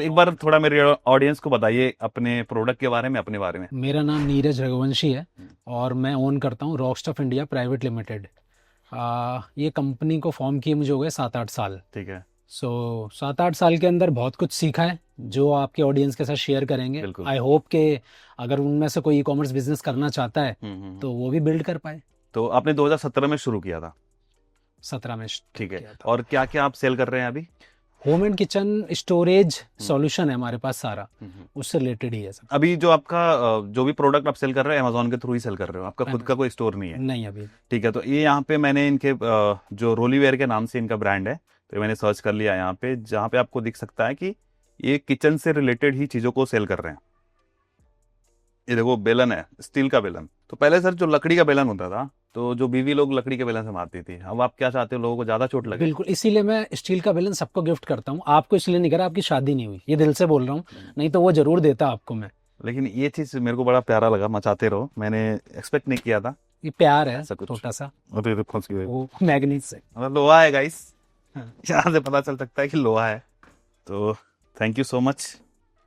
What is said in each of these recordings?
एक बार थोड़ा मेरे ऑडियंस को बताइए अपने प्रोडक्ट के बारे में, अपने बारे में। मेरा नाम नीरज रघुवंशी है और मैं ओन करता हूँ रॉकस्टफ इंडिया प्राइवेट लिमिटेड। ये कंपनी को फॉर्म किए मुझे हो गए 7-8 साल। ठीक है। 7-8 साल के अंदर बहुत कुछ सीखा है जो आपके ऑडियंस के साथ शेयर करेंगे। बिल्कुल। आई होप कि अगर उनमें से कोई ई कॉमर्स बिजनेस करना चाहता है हम्म। तो वो भी बिल्ड कर पाए। तो आपने 2017 में शुरू किया था? 17 में ठीक है। किया था। और क्या क्या आप सेल कर रहे हैं अभी? Home and kitchen storage solution है हमारे पास सारा, हम्म। उससे रिलेटेड ही है सब। अभी जो आपका जो भी प्रोडक्ट आप सेल कर रहे हैं अमेजोन के थ्रू ही सेल कर रहे हो, आपका खुद का कोई स्टोर नहीं है? नहीं अभी। ठीक है। तो ये यहाँ पे मैंने इनके जो रोलीवेयर के नाम से इनका ब्रांड है, तो मैंने सर्च कर लिया यहाँ पे, जहाँ पे आपको दिख सकता है कि ये किचन से रिलेटेड ही चीज़ों को सेल कर रहे हैं। ये देखो बेलन है, स्टील का बेलन। तो पहले सर जो लकड़ी का बेलन होता था, तो जो बीवी लोग लकड़ी के बेलन से मारती थी, अब आप क्या चाहते हो, लोगों को ज़्यादा चोट लगे? बिल्कुल, इसीलिए मैं स्टील का बेलन सबको गिफ्ट करता हूँ। आपको इसलिए नहीं करा, आपकी शादी नहीं हुई, ये दिल से बोल रहा हूँ, नहीं तो वो जरूर देता आपको मैं। लेकिन ये चीज़ मेरे को बड़ा प्यारा लगा, मचाते रहो, मैंने एक्सपेक्ट नहीं किया था ये प्यार है ऐसा कुछ। छोटा सा, अरे रे, फंस गए। वो मैग्नीट से। मतलब लोहा है गाइस, हाँ। यहाँ से पता चल सकता है कि लोहा है। तो थैंक यू सो मच,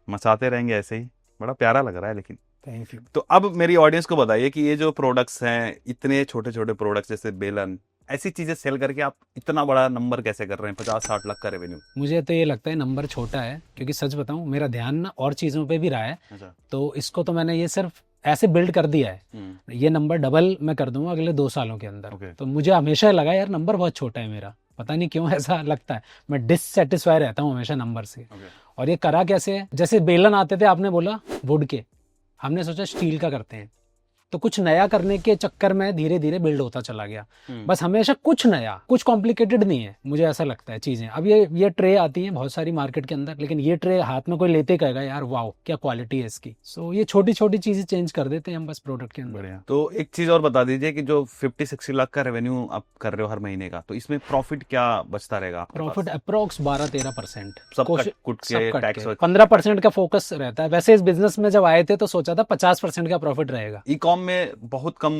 मचाते रहेंगे ऐसे ही, बड़ा प्यारा लग रहा है। लेकिन थैंक यू। तो अब मेरी ऑडियंस को बताइए कि ये जो प्रोडक्ट्स हैं, इतने छोटे छोटे प्रोडक्ट्स जैसे बेलन, ऐसी चीजें सेल करके आप इतना बड़ा नंबर कैसे कर रहे हैं, 50-60 लाख का रेवेन्यू? मुझे तो ये लगता है नंबर छोटा है, क्योंकि सच बताऊं मेरा ध्यान ना और चीज़ों पे भी रहा है। अच्छा। तो इसको तो मैंने ये सिर्फ ऐसे बिल्ड कर दिया है, ये नंबर डबल मैं कर दूंगा अगले 2 सालों के अंदर। ओके। तो मुझे हमेशा लगा यार नंबर बहुत छोटा है मेरा, पता नहीं क्यों ऐसा लगता है, मैं डिससेटिस्फाई रहता हूँ हमेशा नंबर से। ओके। और ये करा कैसे है, जैसे बेलन आते थे आपने बोला वुड के, हमने सोचा स्टील का करते हैं, तो कुछ नया करने के चक्कर में धीरे धीरे बिल्ड होता चला गया। बस हमेशा कुछ नया, कुछ कॉम्प्लिकेटेड नहीं है, मुझे ऐसा लगता है चीजें। अब ये ट्रे आती हैं बहुत सारी मार्केट के अंदर, लेकिन ये ट्रे हाथ में कोई लेते कहेगा यार वाओ क्या क्वालिटी है इसकी। सो ये छोटी छोटी चीजें चेंज कर देते हैं हम बस प्रोडक्ट के अंदर। बढ़िया। तो एक चीज और बता दीजिए कि जो 50-60 लाख का रेवेन्यू आप कर रहे हो हर महीने का, तो इसमें प्रॉफिट क्या बचता रहेगा आपके प्रॉफिट पास? अप्रोक्स 12-13%। सब कट कुट के टैक्स 15% का फोकस रहता है। वैसे इस बिजनेस में जब आए थे तो सोचा था 50% का प्रॉफिट रहेगा। ई कॉम में बहुत कम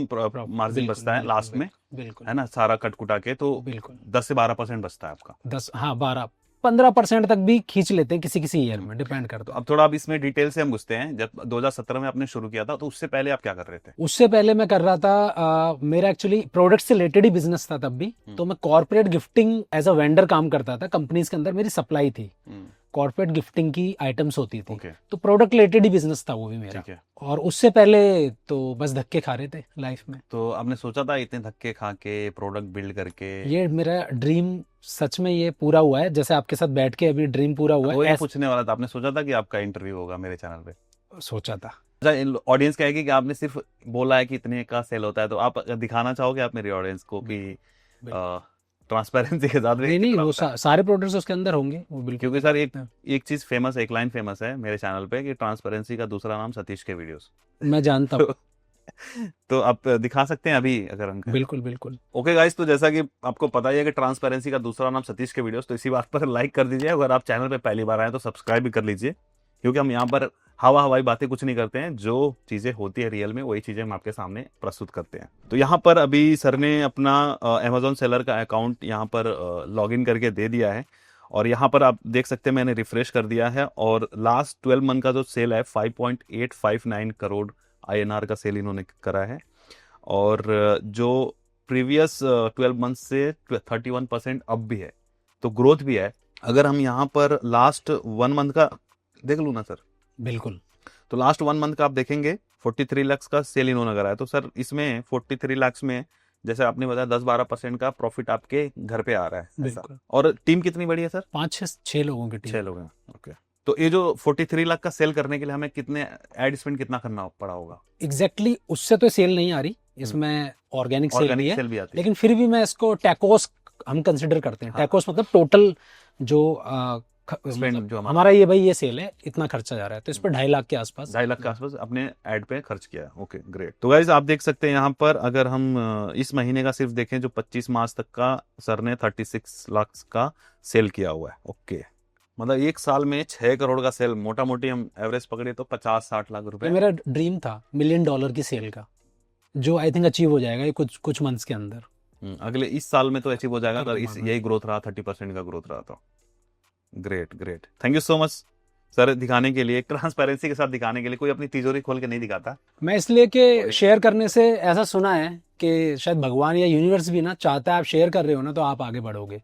मार्जिन बचता है लास्ट में, बिल्कुल है ना, सारा कट कुटा के, तो बिल्कुल 10 से 12% बचता है आपका। 10, हाँ 12-15% तक भी खींच लेते हैं किसी किसी ईयर में, डिपेंड तो करता है। अब थोड़ा अब इसमें डिटेल से हम घुसते हैं। जब 2017 में आपने शुरू किया था, तो उससे पहले आप क्या कर रहे थे? उससे पहले मैं कर रहा था मेरा एक्चुअली प्रोडक्ट से रिलेटेड ही बिजनेस था तब भी। तो मैं corporate gifting as a vendor काम करता था, कंपनीज के अंदर मेरी सप्लाई थी, कॉर्पोरेट गिफ्टिंग की आइटम्स होती थी। ओके। तो प्रोडक्ट रिलेटेड ही बिजनेस था वो भी मेरा। ठीक है। और उससे पहले तो बस धक्के खा रहे थे लाइफ में। तो आपने सोचा था इतने धक्के खा के प्रोडक्ट बिल्ड करके? ये मेरा ड्रीम सच में ये पूरा हुआ है, जैसे आपके साथ बैठ के अभी ड्रीम पूरा हुआ वो है। ये पूछने वाला था, आपने सोचा था कि आपका इंटरव्यू होगा मेरे चैनल पे? सोचा था। अच्छा, ऑडियंस कहेगी कि आपने सिर्फ बोला है कि इतने का सेल होता है, तो आप दिखाना चाहोगे आप मेरी ऑडियंस को कि ट्रांसपेरेंसी के साथ भी नहीं कितना वो होता है? सारे प्रोडक्ट्स उसके अंदर होंगे वो, बिल्कुल। क्योंकि सर एक चीज फेमस है, एक लाइन फेमस है मेरे चैनल पे कि ट्रांसपेरेंसी का दूसरा नाम सतीश के वीडियोस। मैं जानता हूँ। तो आप दिखा सकते हैं अभी अगर हम कहें? बिल्कुल बिल्कुल। ओके गाइस, तो जैसा कि आपको पता ही है कि ट्रांसपेरेंसी का दूसरा नाम सतीश के वीडियोस, तो इसी बात पर लाइक कर दीजिए। अगर आप चैनल पे पहली बार आए तो सब्सक्राइब भी कर लीजिए, क्योंकि हम यहाँ पर हवाई बातें कुछ नहीं करते हैं, जो चीज़ें होती है रियल में वही चीज़ें हम आपके सामने प्रस्तुत करते हैं। तो यहाँ पर अभी सर ने अपना अमेजोन सेलर का अकाउंट यहाँ पर लॉगिन करके दे दिया है, और यहाँ पर आप देख सकते हैं मैंने रिफ्रेश कर दिया है, और लास्ट 12 मंथ का जो सेल है 5.859 करोड़ INR का सेल इन्होंने करा है। और जो प्रीवियस 12 मंथ से 31% अब भी है, तो ग्रोथ भी है। अगर हम यहाँ पर लास्ट 1 मंथ का देख लूँ ना सर? बिल्कुल। तो लास्ट 1 मंथ का आप देखेंगे 43 लाख का सेल इन्होंने करा है। तो सर इसमें 43 लाख में जैसे आपने बताया 10-12% का प्रॉफिट आपके घर पे आ रहा है, ऐसा। बिल्कुल। और टीम कितनी बड़ी है सर? 5-6 लोगों की टीम। 6 लोग हैं। ओके। तो ये जो 43 लाख का सेल करने के लिए हमें कितने एड स्पेंड कितना करना पड़ा होगा? एग्जैक्टली उससे तो सेल नहीं आ रही, इसमें ऑर्गेनिक सेल भी है, सेल भी आती है, लेकिन फिर भी मैं इसको टैकोस हम कंसिडर करते हैं। हाँ। टैकोस मतलब टोटल जो स्पेंड जो हमारा ये भाई ये सेल है, इतना खर्चा जा रहा है, तो इस पर 2.5 लाख के आसपास, 2.5 लाख के आसपास अपने ऐड पे खर्च किया है। Okay great. तो गाइज आप देख सकते हैं यहाँ पर, अगर हम इस महीने का सिर्फ देखें जो 25 मार्च तक का, सर ने 36 लाख का सेल किया हुआ है। ओके, मतलब एक साल में 6 करोड़ का सेल, मोटा मोटी हम एवरेज पकड़े तो 50-60 लाख रुपए। मेरा ड्रीम था $1 मिलियन की सेल का, जो आई थिंक अचीव हो जाएगा ये कुछ मंथ्स के अंदर। अगले इस साल में तो अचीव हो जाएगा अगर इस यही ग्रोथ रहा, 30% का ग्रोथ रहा तो। Great great, thank you so much sir दिखाने के लिए, ट्रांसपेरेंसी के साथ दिखाने के लिए कोई अपनी तिजोरी खोल के नहीं दिखाता। मैं इसलिए कि शेयर करने से ऐसा सुना है कि शायद भगवान या यूनिवर्स भी ना चाहता है आप शेयर कर रहे हो ना तो आप आगे बढ़ोगे।